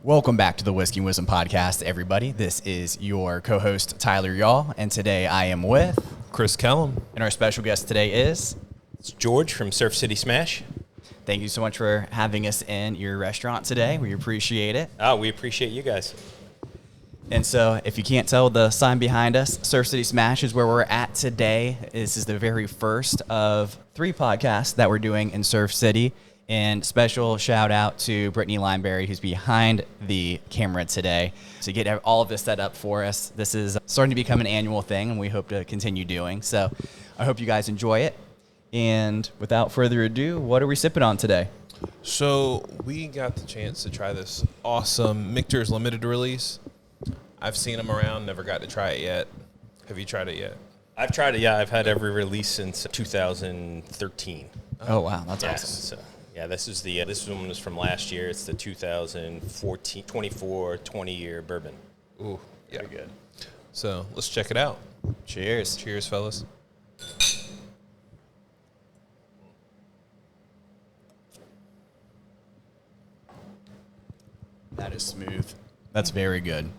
Welcome back to the Whiskey and Wisdom Podcast, everybody. This is your co-host, Tyler Yaw, and today I am with Chris Kellum. And our special guest today is It's George from Surf City Smash. Thank you so much for having us in your restaurant today. We appreciate it. Oh, we appreciate you guys. And so, if you can't tell the sign behind us, Surf City Smash is where we're at today. This is the very first of 3 podcasts that we're doing in Surf City. And special shout out to Brittany Lineberry, who's behind the camera today, to get all of this set up for us. This is starting to become an annual thing, and we hope to continue doing. So I hope you guys enjoy it. And without further ado, what are we sipping on today? So we got the chance to try this awesome Michter's limited release. I've seen them around, never got to try it yet. Have you tried it yet? I've tried it, yeah. I've had every release since 2013. Oh, wow. That's Yeah, awesome. so, yeah, this one was from last year. It's the 2014, 20 year bourbon. Ooh, yeah. Very good. So let's check it out. Cheers. Cheers, fellas. That is smooth. That's very good.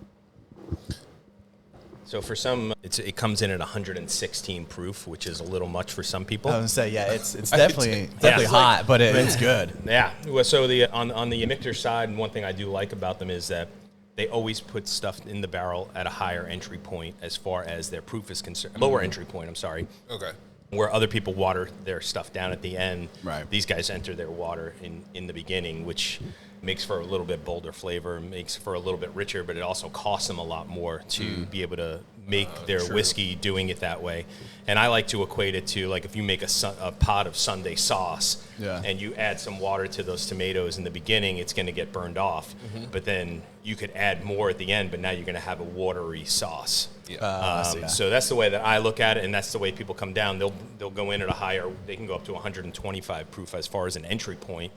So for some, it comes in at 116 proof, which is a little much for some people. I was going to say, yeah, it's definitely Yeah. hot, but it's good. Yeah. Well, so on the Michter side, one thing I do like about them is that they always put stuff in the barrel at a higher entry point as far as their proof is concerned. Lower entry point, I'm sorry. Okay. Where other people water their stuff down at the end, Right. These guys enter their water in the beginning, which makes for a little bit bolder flavor, makes for a little bit richer, but it also costs them a lot more to be able to make their whiskey doing it that way. And I like to equate it to, like, if you make a pot of Sunday sauce and you add some water to those tomatoes in the beginning, it's going to get burned off. But then you could add more at the end, but now you're going to have a watery sauce. Yeah. So that's the way that I look at it, and that's the way people come down. They'll go in at a higher, they can go up to 125 proof as far as an entry point,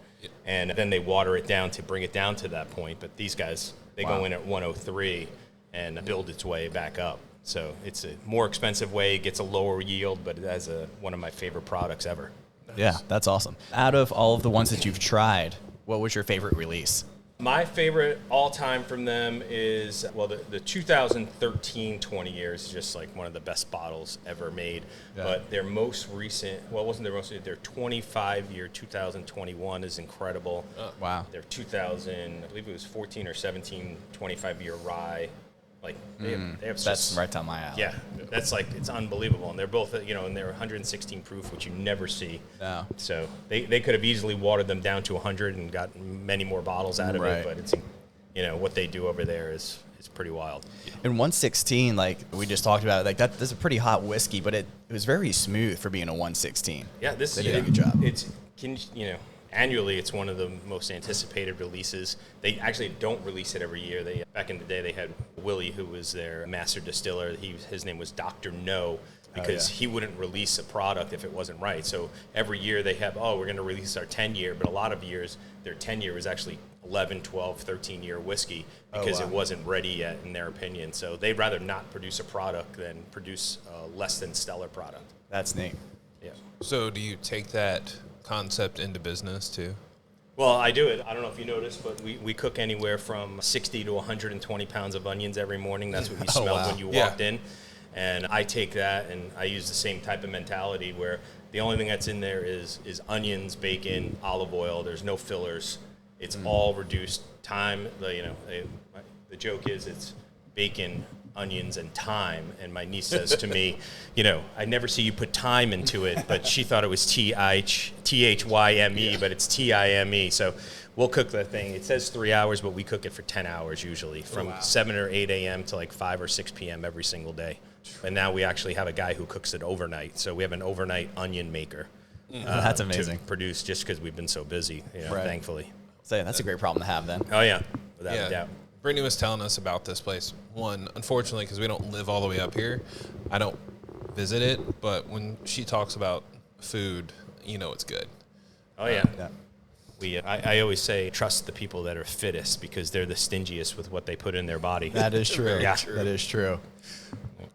and then they water it down to bring it down to that point. But these guys, they go in at 103 and build its way back up. So it's a more expensive way, it gets a lower yield, but it has one of my favorite products ever. Yeah, that's awesome. Out of all of the ones that you've tried, what was your favorite release? My favorite all-time from them is, well, the 2013 20 years is just like one of the best bottles ever made. Yeah. But their most recent, well, it wasn't their most recent, their 25-year 2021 is incredible. Wow. Their 2000, I believe it was 14 or 17 25-year rye. Like, they have That's just, right down my alley. yeah, that's like, it's unbelievable. And they're both, and they're 116 proof, which you never see. No. So they could have easily watered them down to 100 and got many more bottles out of Right. it. But it's, what they do over there is pretty wild. And 116, like we just talked about, like that's a pretty hot whiskey, but it was very smooth for being a 116. Yeah, this They did a good job. Annually, it's one of the most anticipated releases. They actually don't release it every year. Back in the day, they had Willie, who was their master distiller. His name was Dr. No, because he wouldn't release a product if it wasn't right. So every year they have, we're going to release our 10-year, but a lot of years, their 10-year was actually 11, 12, 13-year whiskey because it wasn't ready yet, in their opinion. So they'd rather not produce a product than produce a less than stellar product. That's neat. Yeah. So do you take that concept into business too? Well, I do it. I don't know if you noticed, but we cook anywhere from 60 to 120 pounds of onions every morning. That's what you smelled when you walked in. And I take that and I use the same type of mentality where the only thing that's in there is onions, bacon, olive oil. There's no fillers. It's all reduced time. The joke is it's bacon, onions, and thyme. And my niece says to me, I never see you put thyme into it, but she thought it was THYME, but it's TIME. So we'll cook the thing. It says 3 hours, but we cook it for 10 hours usually, from 7 or 8 a.m. to like 5 or 6 p.m. every single day. And now we actually have a guy who cooks it overnight. So we have an overnight onion maker. That's amazing. To produce, just because we've been so busy, thankfully. So that's a great problem to have then. Oh, yeah, without a doubt. Brittany was telling us about this place. One, unfortunately, because we don't live all the way up here, I don't visit it. But when she talks about food, it's good. Oh, yeah. I always say trust the people that are fittest because they're the stingiest with what they put in their body. That is true. Yeah. That is true.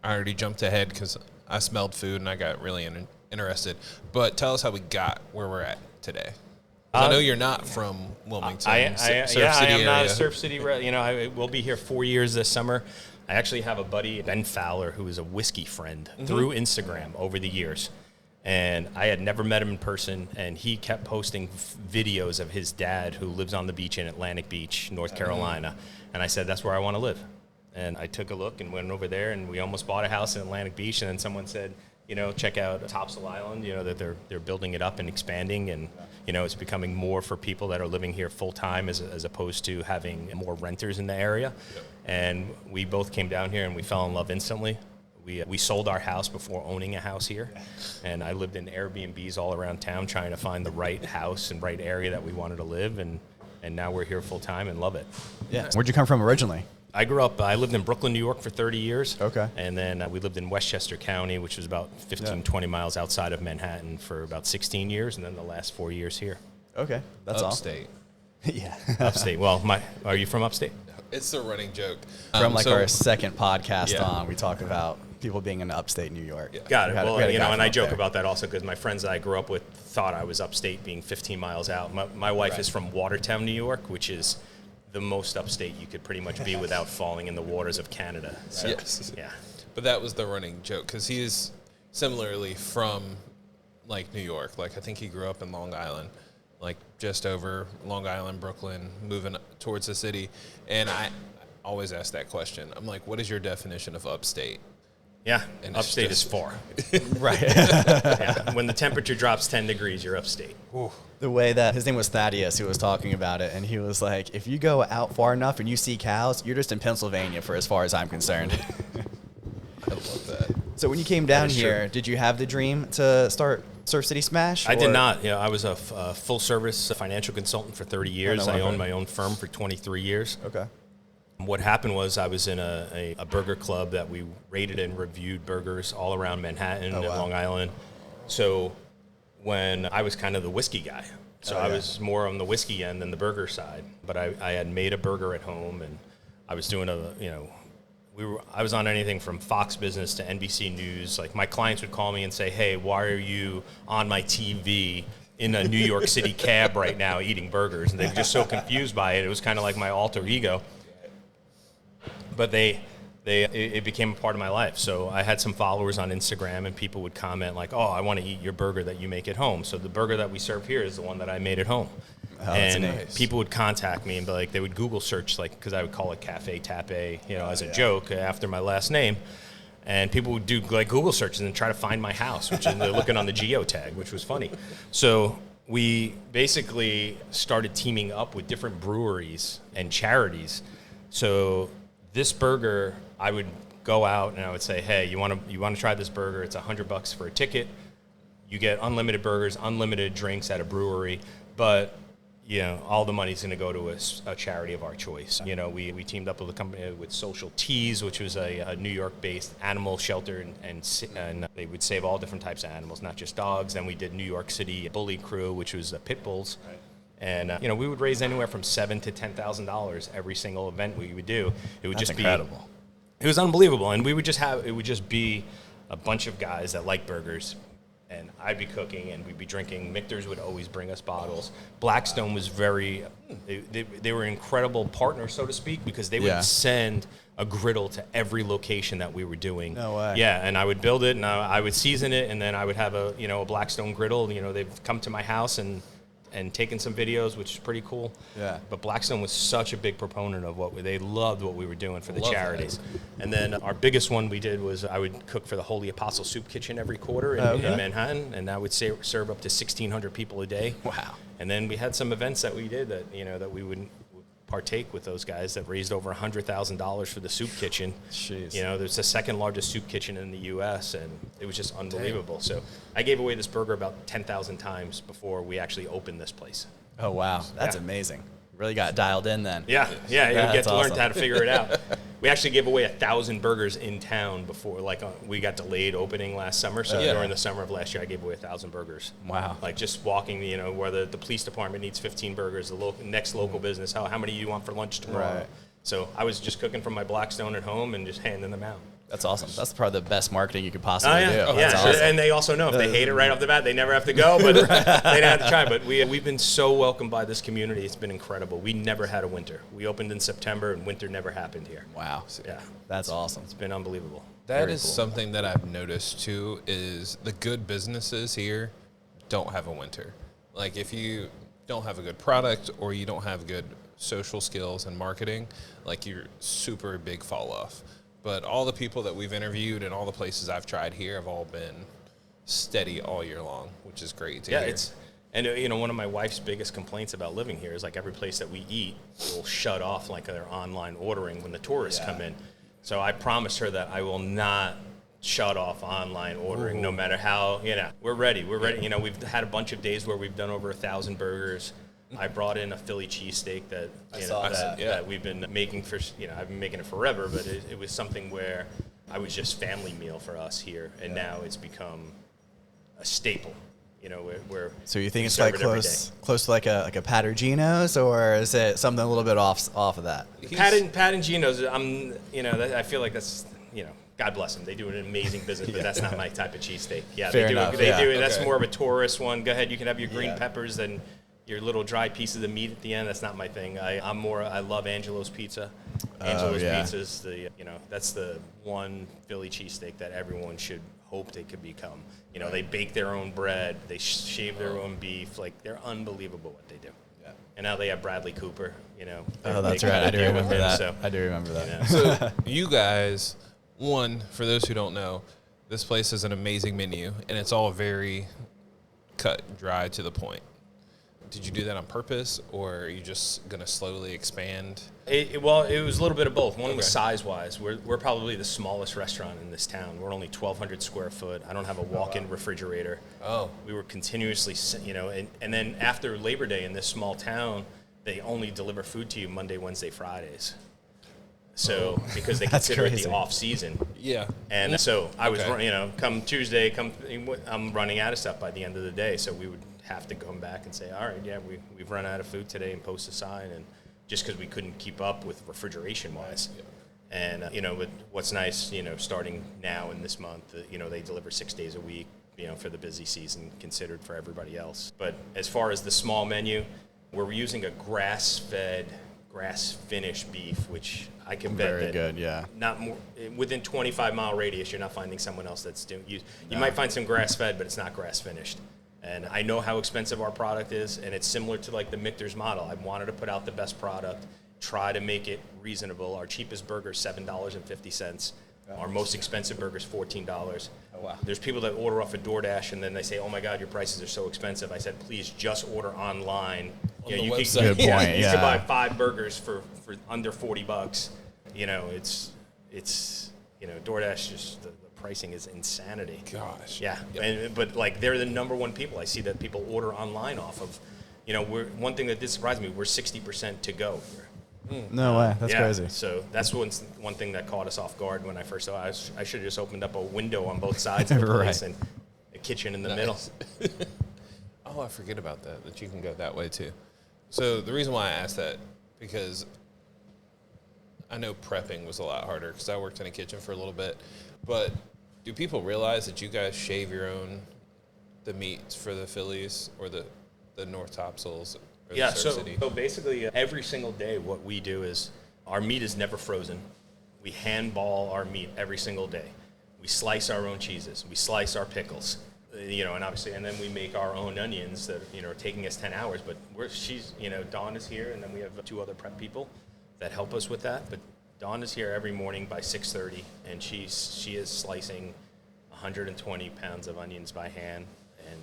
I already jumped ahead because I smelled food and I got really interested. But tell us how we got where we're at today. I know you're not from Wilmington. Surf City I am area. Not a Surf City. We'll be here 4 years this summer. I actually have a buddy, Ben Fowler, who is a whiskey friend through Instagram over the years. And I had never met him in person, and he kept posting videos of his dad, who lives on the beach in Atlantic Beach, North Carolina. And I said, that's where I want to live. And I took a look and went over there, and we almost bought a house in Atlantic Beach. And then someone said, check out Topsail Island, that they're building it up and expanding. And, it's becoming more for people that are living here full time as opposed to having more renters in the area. Yep. And we both came down here and we fell in love instantly. We sold our house before owning a house here, and I lived in Airbnbs all around town trying to find the right house and right area that we wanted to live, and now we're here full time and love it. Yeah. Where'd you come from originally? I lived in Brooklyn, New York for 30 years. Okay. And then we lived in Westchester County, which was about 20 miles outside of Manhattan for about 16 years, and then the last 4 years here. Okay. That's upstate. Yeah. Upstate. Well, are you from upstate? It's a running joke. From our second podcast on, we talk about people being in upstate New York. Yeah. Got it. Well, and I joke about that also because my friends that I grew up with thought I was upstate, being 15 miles out. My wife is from Watertown, New York, which is the most upstate you could pretty much be without falling in the waters of Canada. So, yes. Yeah. But that was the running joke because he is similarly from New York. I think he grew up in Long Island, just over Long Island, Brooklyn, moving towards the city. And I always ask that question. I'm like, what is your definition of upstate? Yeah, and upstate is far. Right. Yeah. When the temperature drops 10 degrees, you're upstate. Ooh. The way that his name was Thaddeus, who was talking about it, and he was like, if you go out far enough and you see cows, you're just in Pennsylvania for as far as I'm concerned. I love that. So when you came down here, did you have the dream to start Surf City Smash? I did not. I was a full-service financial consultant for 30 years. I owned my own firm for 23 years. Okay. What happened was I was in a burger club that we rated and reviewed burgers all around Manhattan and Long Island. So when I was kind of the whiskey guy. So I was more on the whiskey end than the burger side. But I had made a burger at home, and I was doing I was on anything from Fox Business to NBC News. My clients would call me and say, hey, why are you on my TV in a New York City cab right now eating burgers? And they were just so confused by it. It was kind of like my alter ego. But it became a part of my life. So I had some followers on Instagram, and people would comment oh, I want to eat your burger that you make at home. So the burger that we serve here is the one that I made at home. Oh, and nice. People would contact me and be like, they would Google search, because I would call it Cafe Tape, as a joke after my last name. And people would do Google searches and try to find my house, which they're looking on the geotag, which was funny. So we basically started teaming up with different breweries and charities. So this burger, I would go out and I would say, hey, you want to try this burger? It's $100 for a ticket. You get unlimited burgers, unlimited drinks at a brewery, but all the money's going to go to a charity of our choice. We teamed up with a company with Social Teas, which was a New York-based animal shelter, and they would save all different types of animals, not just dogs. Then we did New York City Bully Crew, which was pit bulls. Right. And we would raise anywhere from $7,000 to $10,000 every single event we would do. It would That's just incredible. It was unbelievable, and it would just be a bunch of guys that like burgers. And I'd be cooking, and we'd be drinking. Michter's would always bring us bottles. Blackstone was they were incredible partners, so to speak, because they would send a griddle to every location that we were doing. No way. Yeah, and I would build it, and I would season it, and then I would have a Blackstone griddle. They'd come to my house and taken some videos, which is pretty cool. Yeah. But Blackstone was such a big proponent of they loved what we were doing for the charities. And then our biggest one we did was I would cook for the Holy Apostle Soup Kitchen every quarter in Manhattan, and I would serve up to 1,600 people a day. Wow. And then we had some events that we did that we would partake with those guys that raised over $100,000 for the soup kitchen. Jeez. There's the second largest soup kitchen in the U.S., and it was just unbelievable. Dang. So I gave away this burger about 10,000 times before we actually opened this place. Oh, wow. That's amazing. Really got dialed in then. Yeah, you get to learn awesome. how to figure it out. We actually gave away 1,000 burgers in town before, we got delayed opening last summer. So during the summer of last year, I gave away 1,000 burgers. Wow. Just walking, where the police department needs 15 burgers, the next local business, how many do you want for lunch tomorrow? Right. So I was just cooking from my Blackstone at home and just handing them out. That's awesome. That's probably the best marketing you could possibly do. Yeah, That's awesome. and they also know if they hate it right off the bat, they never have to go, but they don't have to try. But we've been so welcomed by this community. It's been incredible. We never had a winter. We opened in September, and winter never happened here. Wow. Yeah. That's awesome. It's been unbelievable. That Very is cool. something that I've noticed too, is the good businesses here don't have a winter. Like if you don't have a good product or you don't have good social skills and marketing, like you're super big fall off. But all the people that we've interviewed and all the places I've tried here have all been steady all year long, which is great to hear. And one of my wife's biggest complaints about living here is like every place that we eat will shut off like their online ordering when the tourists come in. So I promised her that I will not shut off online ordering, no matter how, we're ready. We're ready. We've had a bunch of days where we've done over 1,000 burgers. I brought in a Philly cheesesteak that that we've been making for, I've been making it forever, but it was something where I was just family meal for us here, and now it's become a staple. Where so you think it's like close to like a Pat or Gino's, or is it something a little bit off of that? Pat and Gino's, I feel like that's, God bless them. They do an amazing business, but that's not my type of cheesesteak. Yeah, Fair they do. enough, They do. Okay. That's more of a tourist one. Go ahead, you can have your green peppers and your little dry pieces of meat at the end. That's not my thing. I love Angelo's Pizza. Angelo's Pizza is that's the one Philly cheesesteak that everyone should hope they could become. They bake their own bread, they shave their own beef. Like, they're unbelievable what they do. Yeah. And now they have Bradley Cooper. Oh, that's right. I do remember that. I do remember that. So you guys, for those who don't know, this place has an amazing menu, and it's all very cut, dry, to the point. Did you do that on purpose, or are you just going to slowly expand? It was a little bit of both. One was size-wise. We're probably the smallest restaurant in this town. We're only 1,200 square foot. I don't have a walk-in refrigerator. Oh. We were continuously, and then after Labor Day in this small town, they only deliver food to you Monday, Wednesday, Fridays. So, because they consider it the off-season. Yeah. And so I was, come Tuesday, I'm running out of stuff by the end of the day. So we would have to come back and say, all right, we've run out of food today, and post a sign, and just because we couldn't keep up with refrigeration-wise. Yeah. And, but what's nice, starting now in this month, they deliver 6 days a week, for the busy season considered for everybody else. But as far as the small menu, we're using a grass-fed, grass-finished beef, which I can bet very good, yeah. Not more within 25-mile radius, you're not finding someone else that's doing. You might find some grass-fed, but it's not grass-finished. And I know how expensive our product is, and it's similar to like the Michter's model. I wanted to put out the best product, try to make it reasonable. Our cheapest burger is $7.50. Our most expensive burger is $14. Oh, wow. There's people that order off of DoorDash, and then they say, "Oh my God, your prices are so expensive." I said, "Please just order online." On the you website. can, Good point, you can buy 5 burgers for under $40. It's DoorDash just the pricing is insanity. Gosh. Yeah. Yep. But like they're the number one people. I see that people order online off of. One thing that did surprise me, we're 60% to go here. No way. That's crazy. So that's one thing that caught us off guard when I first saw it. I should have just opened up a window on both sides of the place and a kitchen in the middle. Oh, I forget about that you can go that way too. So the reason why I asked that, because I know prepping was a lot harder because I worked in a kitchen for a little bit, but do people realize that you guys shave the meats for the Phillies or the North Topsails? Yeah, so basically every single day what we do is our meat is never frozen. We handball our meat every single day. We slice our own cheeses. We slice our pickles. And obviously, and then we make our own onions that, are taking us 10 hours. But Dawn is here, and then we have 2 other prep people that help us with that. But Dawn is here every morning by 6:30, and she is slicing 120 pounds of onions by hand. And,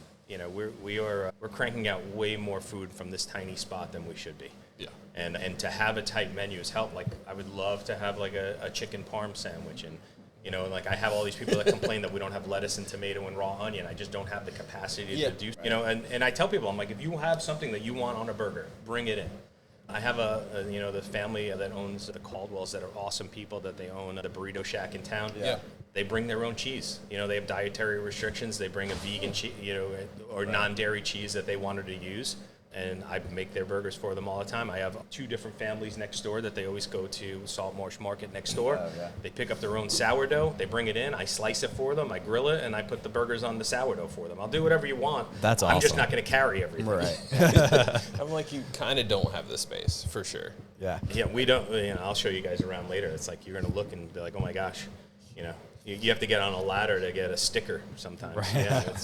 we're cranking out way more food from this tiny spot than we should be. Yeah. And to have a tight menu has helped. Like, I would love to have like a chicken parm sandwich, and like I have all these people that complain that we don't have lettuce and tomato and raw onion. I just don't have the capacity to do, and I tell people, I'm like, if you have something that you want on a burger, bring it in. I have the family that owns the Caldwells that are awesome people that they own the Burrito Shack in town. Yeah. They bring their own cheese. They have dietary restrictions. They bring a vegan cheese, or non-dairy cheese that they wanted to use. and I make their burgers for them all the time. I have 2 different families next door that they always go to Salt Marsh Market next door. Oh, yeah. They pick up their own sourdough, they bring it in, I slice it for them, I grill it, and I put the burgers on the sourdough for them. I'll do whatever you want. That's I'm just awesome. not going to carry everything. Right. I'm like, you kind of don't have the space for sure. Yeah. Yeah, we don't. I'll show you guys around later. It's like you're going to look and be like, oh my gosh, you have to get on a ladder to get a sticker sometimes. Right. Yeah,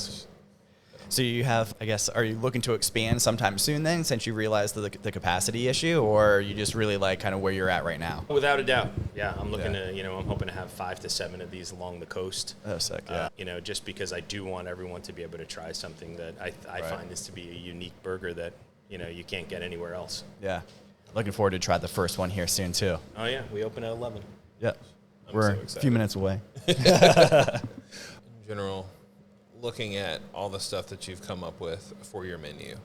So you have, I guess, are you looking to expand sometime soon then, since you realized the capacity issue, or are you just really like kind of where you're at right now? without a doubt. Yeah, I'm looking to, I'm hoping to have 5 to 7 of these along the coast. Oh, sick, yeah. Just because I do want everyone to be able to try something that I find this to be a unique burger that, you can't get anywhere else. Yeah. Looking forward to try the first one here soon, too. Oh, yeah, we open at 11. Yep. I'm We're so a few excited. minutes away. In general, looking at all the stuff that you've come up with for your menu.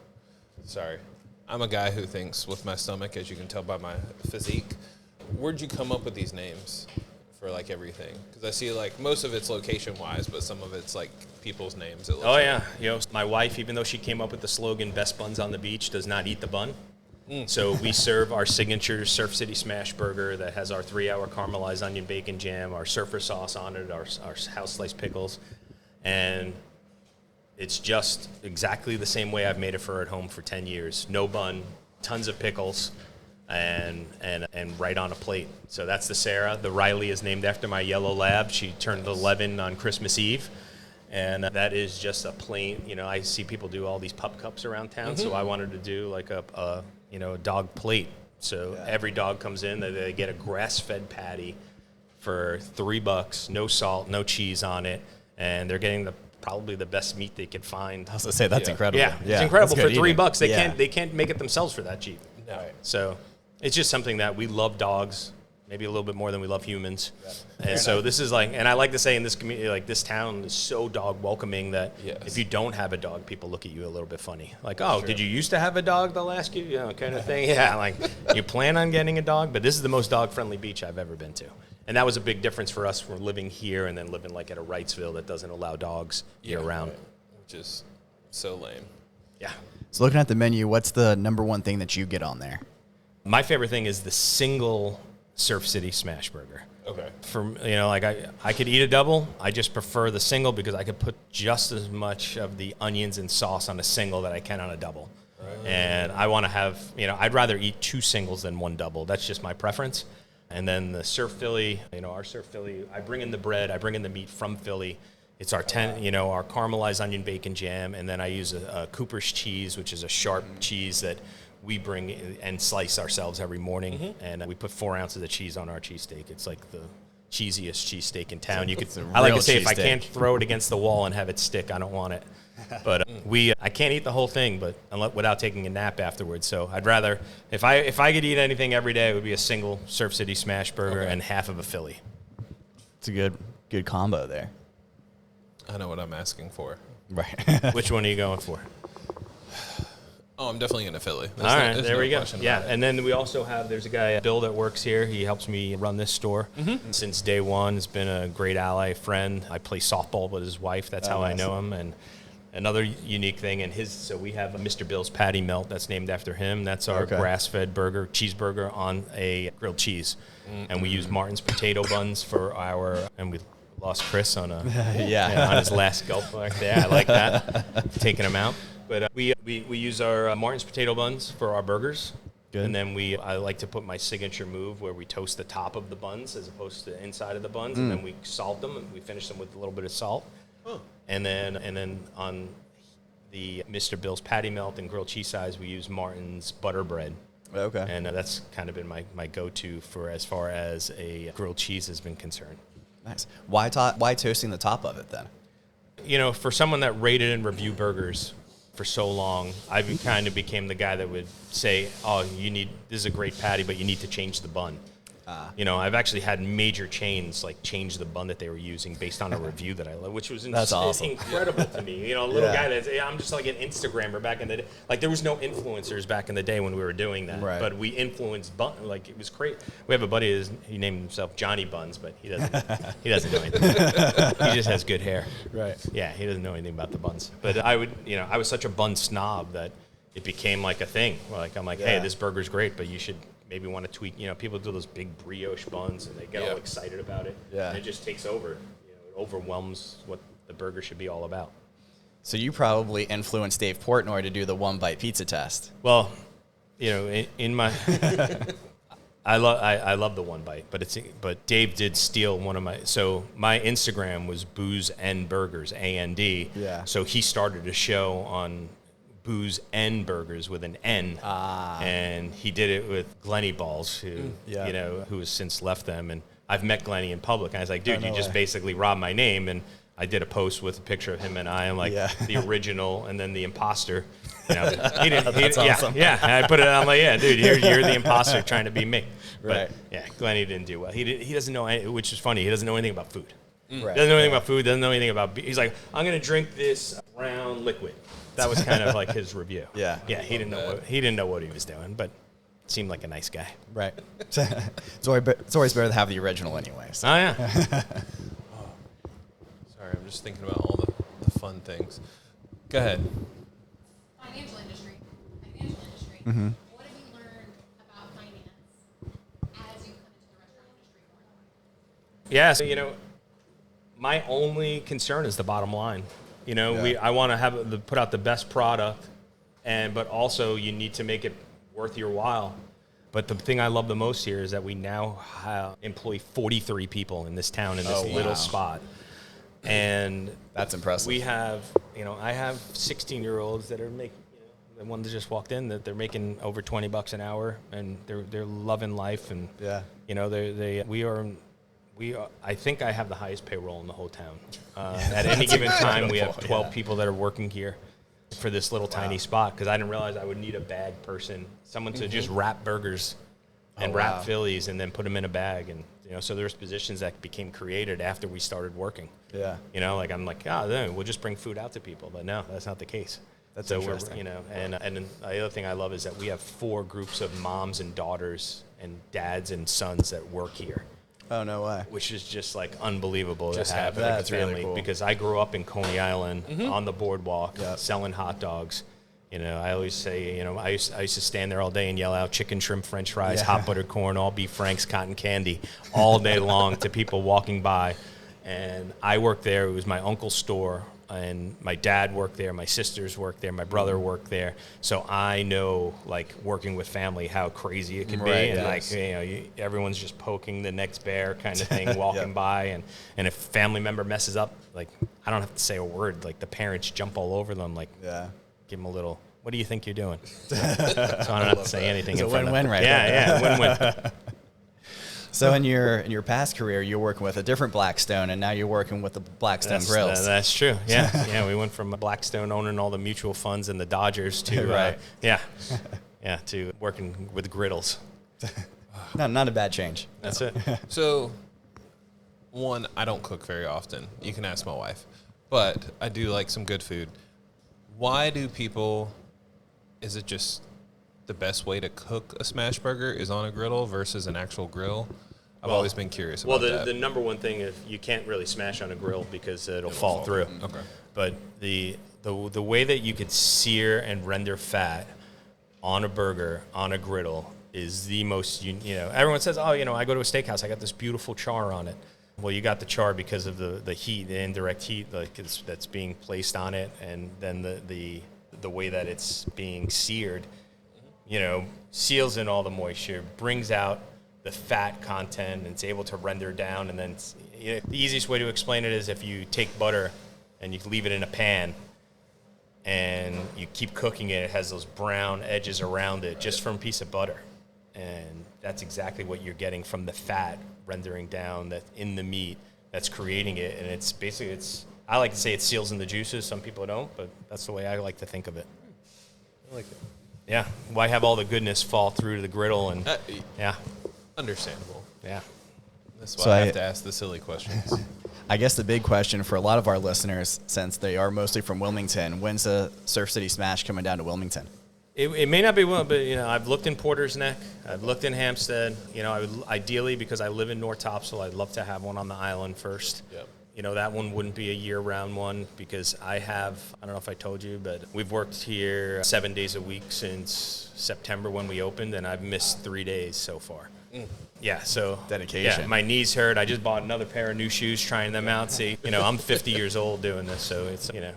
Sorry. I'm a guy who thinks with my stomach, as you can tell by my physique. Where'd you come up with these names for like everything? Because I see like most of it's location-wise, but some of it's like people's names. It looks Oh, like. yeah. My wife, even though she came up with the slogan, "Best buns on the beach," does not eat the bun. So we serve our signature Surf City Smashburger that has our 3-hour caramelized onion bacon jam, our surfer sauce on it, our house sliced pickles, and it's just exactly the same way I've made it for her at home for 10 years. No bun, tons of pickles, and right on a plate. So that's the Sarah. The Riley is named after my yellow lab. She turned 11 on Christmas Eve. And that is just a plain, I see people do all these pup cups around town, so I wanted to do like a dog plate. So every dog comes in, they get a grass-fed patty for $3, no salt, no cheese on it, and they're getting probably the best meat they could find. I was going to say, that's incredible. Yeah, it's incredible That's for good $3. eating. They can't make it themselves for that cheap. No. So it's just something that we love dogs, maybe a little bit more than we love humans. And so this is like, and I like to say in this community, like this town is so dog welcoming that if you don't have a dog, people look at you a little bit funny. Like, oh, did you used to have a dog? They'll ask you, kind of thing. Yeah, like you plan on getting a dog, but this is the most dog-friendly beach I've ever been to. And that was a big difference for us from living here and then living like at a Wrightsville that doesn't allow dogs year-round. Right. Which is so lame. Yeah. So looking at the menu, what's the number one thing that you get on there? My favorite thing is the single Surf City Smashburger. Okay. I could eat a double. I just prefer the single because I could put just as much of the onions and sauce on a single that I can on a double. Right. And I want to have, I'd rather eat 2 singles than 1 double. That's just my preference. And then the Surf Philly, our Surf Philly, I bring in the bread, I bring in the meat from Philly. It's our our caramelized onion bacon jam, and then I use a Cooper's cheese, which is a sharp cheese that we bring and slice ourselves every morning, and we put 4 ounces of cheese on our cheesesteak. It's like the cheesiest cheesesteak in town. I like to say if I can't throw it against the wall and have it stick, I don't want it. But I can't eat the whole thing, but without taking a nap afterwards. So I'd rather, if I could eat anything every day, it would be a single Surf City Smashburger and half of a Philly. It's a good combo there. I know what I'm asking for. Right. Which one are you going for? Oh, I'm definitely going to Philly. All right, there we go. Yeah, and then we also have, there's a guy, Bill, that works here. He helps me run this store. Since day one, has been a great ally, friend. I play softball with his wife. That's how I know him. And another unique thing, so we have a Mr. Bill's Patty Melt that's named after him. That's our grass-fed cheeseburger on a grilled cheese. And we use Martin's potato buns for and we lost Chris on on his last gulp right there. I like that, taking him out. But we use our Martin's potato buns for our burgers. Good. And then I like to put my signature move where we toast the top of the buns as opposed to the inside of the buns, and then we salt them and we finish them with a little bit of salt. Oh. And then on the Mr. Bill's Patty Melt and grilled cheese size, we use Martin's butter bread. Okay. And that's kind of been my go-to for as far as a grilled cheese has been concerned. Nice. Why toasting the top of it then? For someone that rated and reviewed burgers for so long, I kind of became the guy that would say, oh, this is a great patty, but you need to change the bun. I've actually had major chains change the bun that they were using based on a review that I love, which was awesome. Incredible to me. A little guy I'm just like an Instagrammer back in the day. Like there was no influencers back in the day when we were doing that, but we influenced bun. Like it was great. We have a buddy, he named himself Johnny Buns, but he doesn't know anything. He just has good hair. Right. Yeah, he doesn't know anything about the buns. But I was such a bun snob that it became like a thing. Like I'm like, hey, this burger's great, but you should maybe want to tweak. You know, people do those big brioche buns and they get all excited about it. Yeah. And it just takes over. You know, it overwhelms what the burger should be all about. So you probably influenced Dave Portnoy to do the one bite pizza test. Well, you know, in my I love the one bite, but Dave did steal one of my. So my Instagram was Booze and Burgers, AND. Yeah. So he started a show on Booze and Burgers with an N, and he did it with Glenny Balls, who you know, who has since left them. And I've met Glenny in public, and I was like, dude, you just basically robbed my name. And I did a post with a picture of him and I am like the original, and then the imposter. You know, he didn't. That's awesome. Yeah. And I put it. I'm like, yeah, dude, you're the imposter trying to be me. But, yeah, Glenny didn't do well. He doesn't know, which is funny. He doesn't know anything about food. Right. Doesn't know anything about food. Doesn't know anything about. He's like, I'm gonna drink this brown liquid. That was kind of like his review. Yeah. He didn't know what he was doing, but seemed like a nice guy. Right. It's always better to have the original, anyways. Oh yeah. Sorry, I'm just thinking about all the fun things. Go ahead. Financial industry. Mm-hmm. What have you learned about finance as you come into the restaurant industry more? Yeah, so, you know, my only concern is the bottom line. You know, I want to put out the best product, but also you need to make it worth your while. But the thing I love the most here is that we now employ 43 people in this town in this little spot. And that's impressive. We have, you know, I have 16-year-olds that are making, you know, the one that just walked in, that they're making over $20 an hour, and they're loving life, and you know, we are. I think I have the highest payroll in the whole town. At any given time, we have 12 people that are working here for this little tiny spot, because I didn't realize I would need a bag person, someone to just wrap burgers and wrap Phillies and then put them in a bag. And, you know, so there's positions that became created after we started working. Yeah. You know, like I'm like, then we'll just bring food out to people. But no, that's not the case. That's interesting. You know, and the other thing I love is that we have 4 groups of moms and daughters and dads and sons that work here. Oh, no way. Which is just like unbelievable just to have in a family. Really cool. Because I grew up in Coney Island on the boardwalk selling hot dogs. You know, I always say, you know, I used to stand there all day and yell out chicken, shrimp, French fries, hot buttered corn, all beef franks, cotton candy all day long to people walking by. And I worked there. It was my uncle's store. And my dad worked there, my sisters worked there, my brother worked there. So I know, like, working with family, how crazy it can be. And, like, you know, everyone's just poking the next bear kind of thing, walking by. And if a family member messes up, like, I don't have to say a word. Like, the parents jump all over them, like, give them a little, what do you think you're doing? So I don't have to say anything. It's a win-win right there. Yeah, win-win. So in your past career, you're working with a different Blackstone, and now you're working with the Blackstone Grills. That's true. Yeah, we went from Blackstone owning all the mutual funds and the Dodgers to to working with griddles. Not a bad change. That's it. So, one, I don't cook very often. You can ask my wife, but I do like some good food. Why do people? Is it just the best way to cook a smash burger is on a griddle versus an actual grill? I've always been curious about that. The number one thing is you can't really smash on a grill because it'll fall through. Okay. But the way that you could sear and render fat on a burger on a griddle is the most, you know, everyone says, oh, you know, I go to a steakhouse, I got this beautiful char on it. Well, you got the char because of the heat, the indirect heat that's being placed on it, and then the way that it's being seared, you know, seals in all the moisture, brings out the fat content, and it's able to render down. And then the easiest way to explain it is if you take butter and you leave it in a pan and you keep cooking it, it has those brown edges around it just from a piece of butter. And that's exactly what you're getting from the fat rendering down that in the meat that's creating it. And it's basically, I like to say it seals in the juices. Some people don't, but that's the way I like to think of it. I like it. Yeah. Why have all the goodness fall through to the griddle? And understandable. Yeah. That's why I have to ask the silly questions. I guess the big question for a lot of our listeners, since they are mostly from Wilmington, when's the Surf City Smash coming down to Wilmington? It may not be well, but you know, I've looked in Porter's Neck, I've looked in Hampstead. You know, ideally, because I live in North Topsail, I'd love to have one on the island first. Yep. that one wouldn't be a year-round one because I don't know if I told you, but we've worked here 7 days a week since September when we opened, and I've missed 3 days so far. Yeah, so dedication. Yeah, my knees hurt. I just bought another pair of new shoes, trying them out. See, I'm 50 years old doing this, so it's man,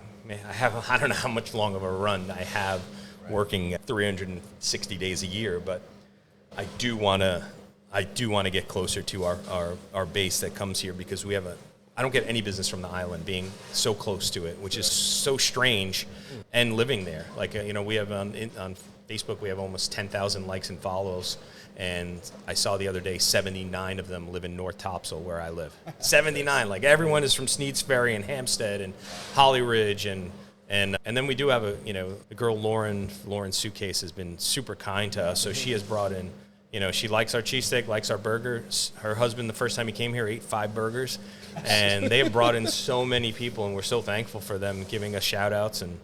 I don't know how much long of a run I have working 360 days a year, but I do want to get closer to our base that comes here because I don't get any business from the island being so close to it, which is so strange, and living there. Like, we have on Facebook, we have almost 10,000 likes and follows, and I saw the other day 79 of them live in North Topsail, where I live. 79, like everyone is from Sneads Ferry and Hampstead and Holly Ridge, and then we do have the girl Lauren Suitcase has been super kind to us, so she has brought in. She likes our cheesesteak, likes our burgers. Her husband, the first time he came here, ate 5 burgers. And they have brought in so many people, and we're so thankful for them giving us shout-outs and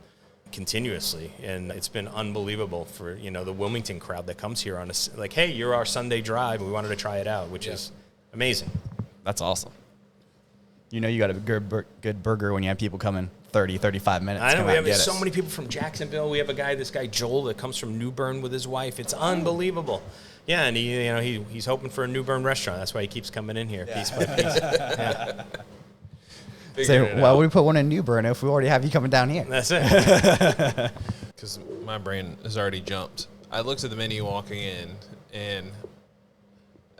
continuously. And it's been unbelievable for, the Wilmington crowd that comes here on like, hey, you're our Sunday drive. We wanted to try it out, which is amazing. That's awesome. You got a good burger when you have people coming 30, 35 minutes. I know, we have so many people from Jacksonville. We have this guy, Joel, that comes from New Bern with his wife. It's unbelievable. Yeah, and he's hoping for a New Bern restaurant. That's why he keeps coming in here, piece by piece. Yeah. So why would we put one in New Bern if we already have you coming down here? That's it. Because my brain has already jumped. I looked at the menu walking in, and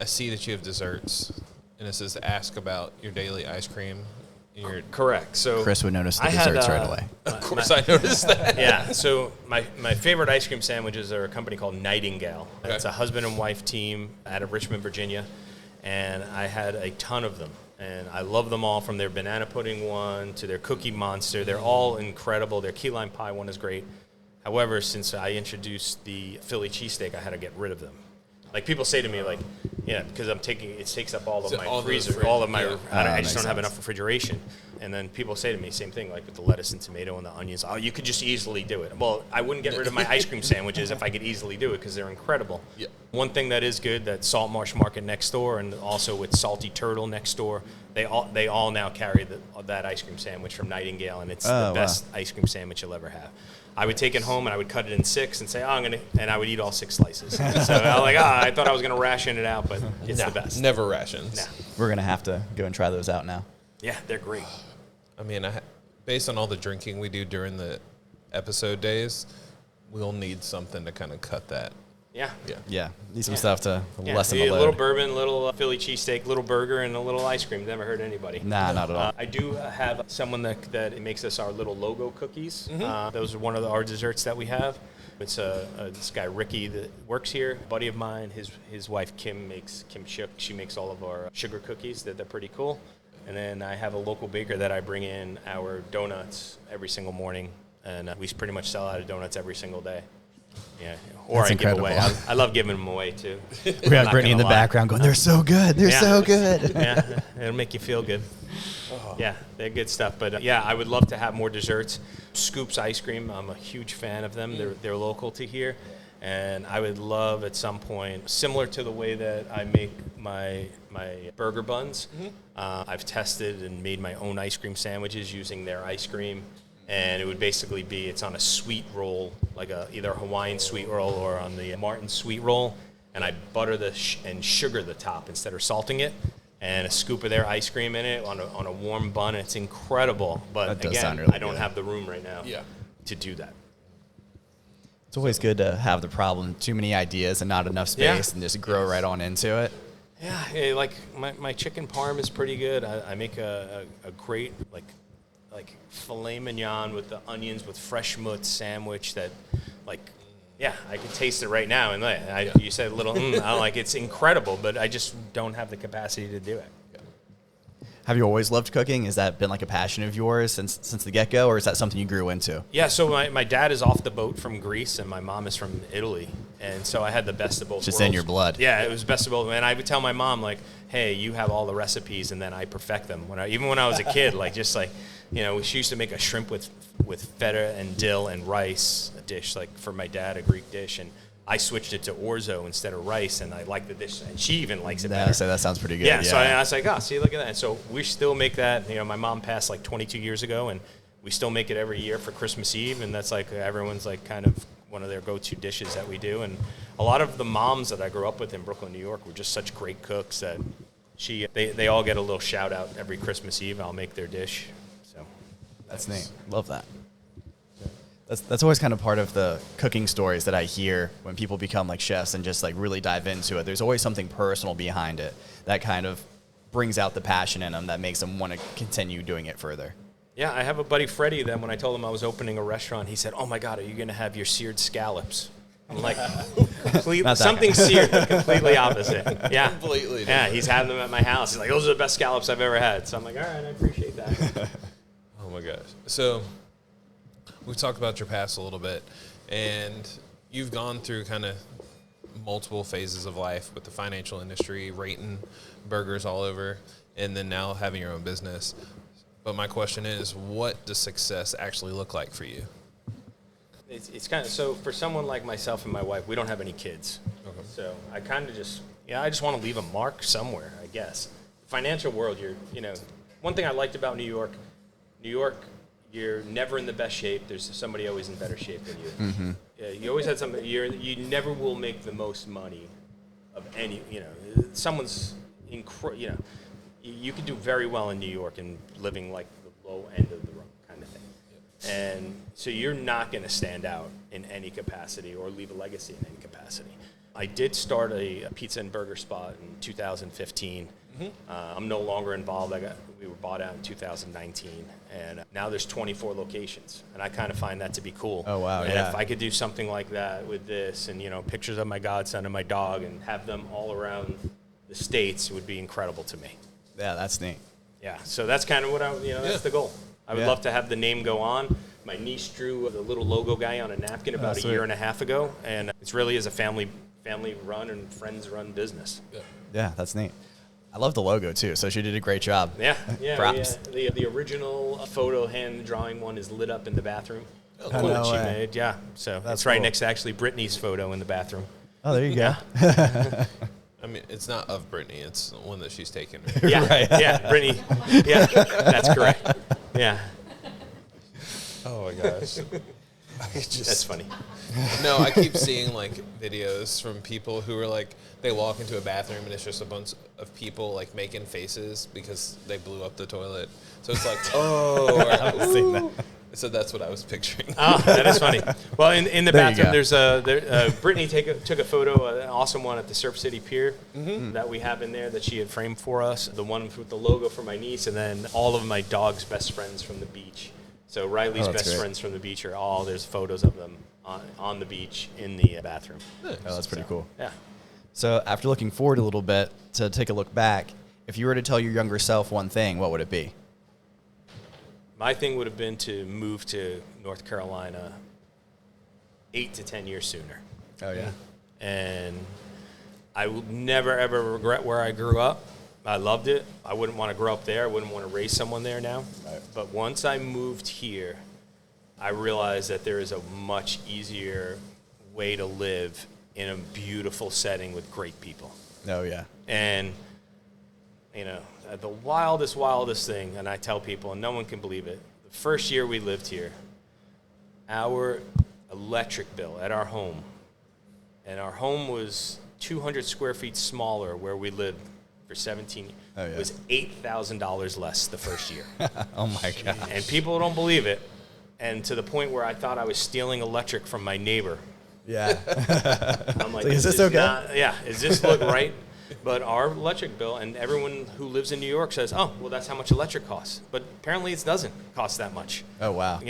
I see that you have desserts, and it says ask about your daily ice cream. Correct. So Chris would notice the desserts right away. Of course, I noticed that. Yeah. So my favorite ice cream sandwiches are a company called Nightingale. Okay. It's a husband and wife team out of Richmond, Virginia, and I had a ton of them, and I love them all, from their banana pudding one to their cookie monster. They're all incredible. Their key lime pie one is great. However, since I introduced the Philly cheesesteak, I had to get rid of them. Like, people say to me, like, because it takes up all of my freezer, all of my, I just don't have enough refrigeration. And then people say to me, same thing, like with the lettuce and tomato and the onions, oh, you could just easily do it. Well, I wouldn't get rid of my ice cream sandwiches if I could easily do it, because they're incredible. Yeah. One thing that is good, that Salt Marsh Market next door, and also with Salty Turtle next door, they all now carry that ice cream sandwich from Nightingale, and it's the best ice cream sandwich you'll ever have. I would take it home and I would cut it in 6 and say, and I would eat all 6 slices. So I was like, I thought I was going to ration it out, but it's the best. Never rations. Nah. We're going to have to go and try those out now. Yeah, they're great. I mean, based on all the drinking we do during the episode days, we'll need something to kind of cut that. Yeah. Need some stuff to lessen the load. A little bourbon, little Philly cheesesteak, little burger, and a little ice cream. Never hurt anybody. Nah, not at all. I do have someone that makes us our little logo cookies. Those are one of our desserts that we have. It's this guy Ricky that works here, a buddy of mine. His wife Kim Shook. She makes all of our sugar cookies. They're pretty cool. And then I have a local baker that I bring in our donuts every single morning, and we pretty much sell out of donuts every single day. Yeah, or That's I incredible. give away. I love giving them away too. We have Brittany in the background going, they're so good. They're so good. Yeah, it'll make you feel good. Yeah, they're good stuff. But I would love to have more desserts. Scoops Ice Cream, I'm a huge fan of them. They're local to here. And I would love at some point, similar to the way that I make my burger buns, I've tested and made my own ice cream sandwiches using their ice cream. And it would basically be, it's on a sweet roll, like either a Hawaiian sweet roll or on the Martin sweet roll. And I butter and sugar the top instead of salting it. And a scoop of their ice cream in it on a warm bun. It's incredible. But again, really I don't have the room right now to do that. It's always good to have the problem, too many ideas and not enough space, and just grow right on into it. Yeah, like my chicken parm is pretty good. I make a great like filet mignon with the onions with fresh mousse sandwich that I can taste it right now. And you said a little, I'm like, it's incredible, but I just don't have the capacity to do it. Have you always loved cooking? Has that been like a passion of yours since the get-go, or is that something you grew into? Yeah, so my dad is off the boat from Greece, and my mom is from Italy. And so I had the best of both worlds. Just in your blood. Yeah, it was best of both. And I would tell my mom, like, hey, you have all the recipes, and then I perfect them. Even when I was a kid, she used to make a shrimp with feta and dill and rice, a dish, like for my dad, a Greek dish. And I switched it to orzo instead of rice, and I like the dish, and she even likes it Yeah, better. so that sounds pretty good. Yeah, so I was like, oh, see, look at that. And so we still make that. You know, my mom passed like 22 years ago, and we still make it every year for Christmas Eve, and that's like everyone's like kind of one of their go-to dishes that we do. And a lot of the moms that I grew up with in Brooklyn, New York, were just such great cooks that they all get a little shout out every Christmas Eve. I'll make their dish. So That's neat. Love that. That's always kind of part of the cooking stories that I hear when people become like chefs and just like really dive into it. There's always something personal behind it that kind of brings out the passion in them that makes them want to continue doing it further. yeah, I have a buddy, Freddie, that when I told him I was opening a restaurant, he said, oh my God, are you going to have your seared scallops? I'm like, something seared, but completely opposite. Yeah. Completely different. Yeah, he's having them at my house. He's like, those are the best scallops I've ever had. So I'm like, all right, I appreciate that. Oh my gosh. So we've talked about your past a little bit, and you've gone through kind of multiple phases of life with the financial industry, rating burgers all over, and then now having your own business. But my question is, what does success actually look like for you? It's kind of, so for someone like myself and my wife, we don't have any kids. Okay. So I kind of just, I just want to leave a mark somewhere, I guess. Financial world, one thing I liked about New York, you're never in the best shape. There's somebody always in better shape than you. Mm-hmm. Yeah, you always had somebody. You never will make the most money of any. Someone's you can do very well in New York and living like the low end of the rung kind of thing. Yep. And so you're not going to stand out in any capacity or leave a legacy in any capacity. I did start a pizza and burger spot in 2015. Mm-hmm. I'm no longer involved. We were bought out in 2019, and now there's 24 locations, and I kind of find that to be cool. Oh, wow, and yeah. if I could do something like that with this, and pictures of my godson and my dog, and have them all around the states, it would be incredible to me. Yeah, that's neat. Yeah, so that's kind of what that's the goal. I would love to have the name go on. My niece drew the little logo guy on a napkin about a year and a half ago, and it really is a family run and friends run business. Yeah, that's neat. I love the logo too, so she did a great job. Yeah. Props. The original photo hand drawing one is lit up in the bathroom. Oh, Cool cool. that she way. made. Yeah, so That's it's right cool. next to actually Brittany's photo in the bathroom. Oh, there you go. I mean, it's not of Brittany. It's one that she's taken. Yeah, Right. yeah, Brittany. Yeah, that's correct. Yeah, Oh my gosh. that's funny. No, I keep seeing like videos from people who are like, they walk into a bathroom and it's just a bunch of people like making faces because they blew up the toilet. So it's like, oh, or, I've seen that. so that's what I was picturing. Oh, that is funny. Well, in the There you bathroom, go. there's Brittany took a photo, an awesome one at the Surf City Pier that we have in there that she had framed for us. The one with the logo for my niece, and then all of my dog's best friends from the beach. So Riley's that's best great. friends from the beach there's photos of them on the beach in the bathroom. Oh, that's pretty cool. Yeah. So after looking forward a little bit to take a look back, if you were to tell your younger self one thing, what would it be? My thing would have been to move to North Carolina 8 to 10 years sooner. Oh, yeah. And I will never, ever regret where I grew up. I loved it. I wouldn't want to grow up there. I wouldn't want to raise someone there now. Right. But once I moved here, I realized that there is a much easier way to live in a beautiful setting with great people. Oh, yeah. And, the wildest thing, and I tell people, and no one can believe it, the first year we lived here, our electric bill at our home, and our home was 200 square feet smaller where we lived for 17 years, Oh, yeah. was $8,000 less the first year. Oh, my God. And people don't believe it, and to the point where I thought I was stealing electric from my neighbor. Yeah. I'm like, Is this okay? Does this look right? But our electric bill, and everyone who lives in New York says, oh, well, that's how much electric costs. But apparently it doesn't cost that much. Oh, wow.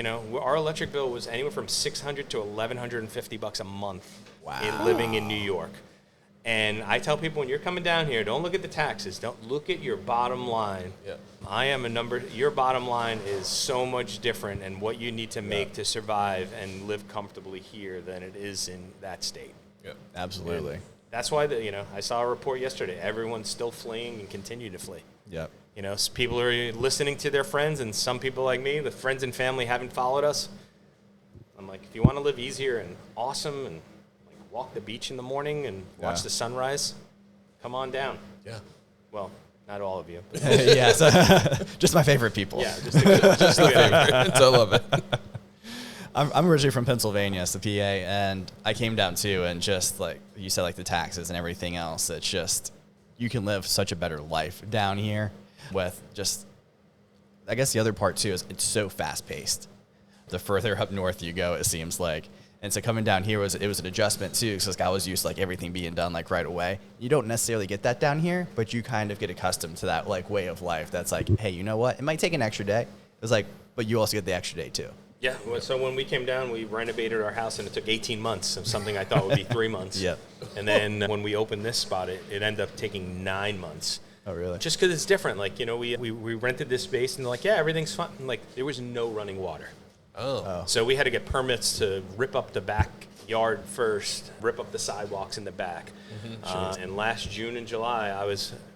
Our electric bill was anywhere from $600 to $1,150 a month. Wow. Living in New York. And I tell people, when you're coming down here, don't look at the taxes. Don't look at your bottom line. Yep. Your bottom line is so much different and what you need to make to survive and live comfortably here than it is in that state. Yep. Absolutely. And that's why I saw a report yesterday. Everyone's still fleeing and continue to flee. Yep. People are listening to their friends, and some people like me, the friends and family haven't followed us. I'm like, if you want to live easier and awesome and like walk the beach in the morning and watch the sunrise, come on down. Yeah. Well, not all of you. But Yeah, so just my favorite people. yeah, just the good. I love it. I'm originally from Pennsylvania, it's the PA, and I came down too, and just like you said, like the taxes and everything else, it's just, you can live such a better life down here with just, I guess the other part too is it's so fast paced. The further up north you go, it seems like. And so coming down here it was an adjustment too, because I was used to like everything being done like right away. You don't necessarily get that down here, but you kind of get accustomed to that like way of life. That's like, hey, you know what? It might take an extra day. It's like, but you also get the extra day too. Yeah, so when we came down, we renovated our house, and it took 18 months of something I thought would be 3 months. Yep. And then when we opened this spot, it ended up taking 9 months. Oh, really? Just because it's different. Like, you know, we rented this space, and they're like, yeah, everything's fine. And like, there was no running water. Oh. So we had to get permits to rip up the backyard first, rip up the sidewalks in the back. And last June and July,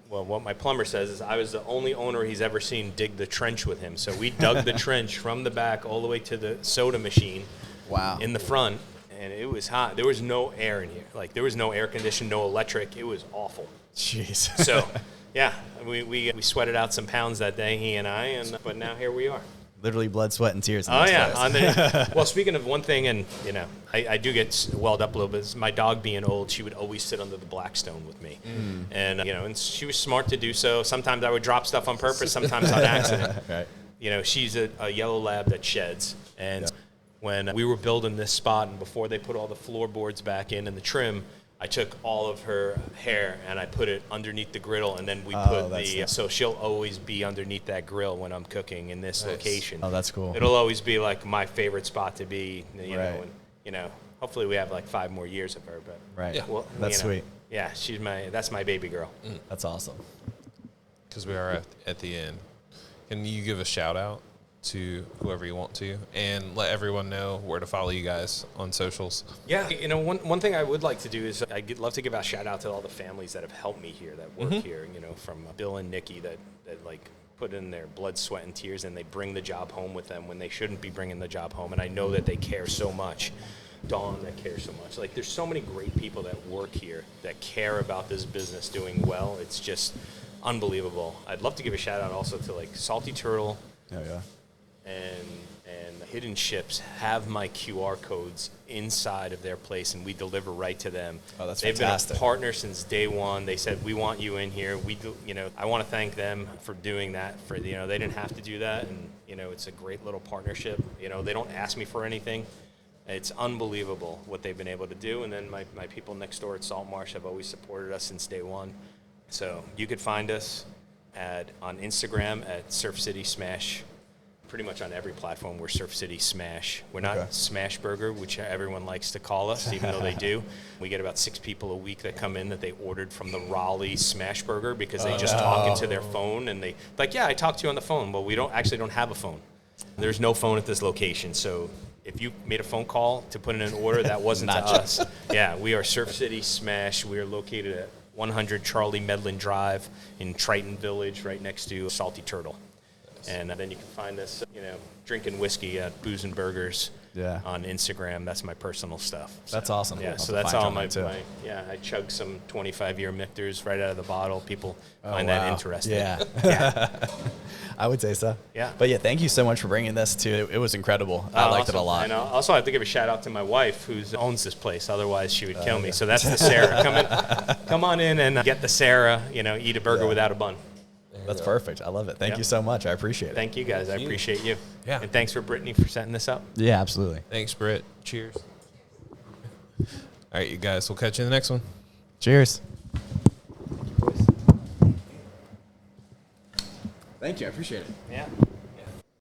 what my plumber says is I was the only owner he's ever seen dig the trench with him. So we dug the trench from the back all the way to the soda machine. Wow. In the front, and it was hot. There was no air in here. Like, there was no air conditioning, no electric. It was awful. Jeez. So, yeah, we sweated out some pounds that day, he and I, but now here we are. Literally blood, sweat, and tears. In Oh, this yeah. place. Well, speaking of one thing, and, you know, I do get welled up a little bit. Is my dog being old, she would always sit under the Blackstone with me. And, you know, and she was smart to do so. Sometimes I would drop stuff on purpose, sometimes on accident. Right. You know, she's a yellow lab that sheds. And when we were building this spot, and before they put all the floorboards back in and the trim, I took all of her hair and I put it underneath the griddle, and then we put so she'll always be underneath that grill when I'm cooking in this location. Oh, that's cool. It'll always be like my favorite spot to be, you know, Right. and, you know, hopefully we have like 5 more years of her, but Right. Yeah. well, That's you know, sweet. Yeah, that's my baby girl. That's awesome. Because we are at the end. Can you give a shout out to whoever you want to, and let everyone know where to follow you guys on socials? Yeah, you know, one thing I would like to do is I'd love to give a shout out to all the families that have helped me here, that work here, you know, from Bill and Nikki that like put in their blood, sweat, and tears, and they bring the job home with them when they shouldn't be bringing the job home, and I know that they care so much. Dawn, that cares so much. Like, there's so many great people that work here that care about this business doing well. It's just unbelievable. I'd love to give a shout out also to like Salty Turtle. Oh, yeah. And Hidden Ships have my QR codes inside of their place, and we deliver right to them. Oh, that's They've fantastic. been a partner since day one. They said, we want you in here. You know, I want to thank them for doing that. You know, they didn't have to do that, and, you know, it's a great little partnership. You know, they don't ask me for anything. It's unbelievable what they've been able to do. And then my people next door at Salt Marsh have always supported us since day one. So you could find us on Instagram at Surf City Smash. Pretty much on every platform, we're Surf City Smash. We're not Smashburger, which everyone likes to call us, even though they do. We get about 6 people a week that come in that they ordered from the Raleigh Smashburger because they just talk into their phone, and they like, yeah, I talked to you on the phone. Well, we don't have a phone. There's no phone at this location, so if you made a phone call to put in an order, that wasn't to us. Yeah, we are Surf City Smash. We are located at 100 Charlie Medlin Drive in Triton Village, right next to Salty Turtle. And then you can find us, you know, drinking whiskey at Booze and Burgers on Instagram. That's my personal stuff. So, That's awesome. Yeah, so that's all I chug some 25-year Michters right out of the bottle. People find that interesting. Yeah. I would say so. Yeah. But yeah, thank you so much for bringing this too. It was incredible. I liked it a lot. And also I have to give a shout out to my wife who owns this place. Otherwise she would kill me. So that's the Sarah. Come on in and get the Sarah, you know, eat a burger without a bun. That's perfect. I love it. Thank you so much. I appreciate it. Thank you guys. I appreciate you. Yeah. And thanks for Brittany for setting this up. Yeah, absolutely. Thanks, Britt. Cheers. All right, you guys. We'll catch you in the next one. Cheers. Thank you. I appreciate it. Yeah.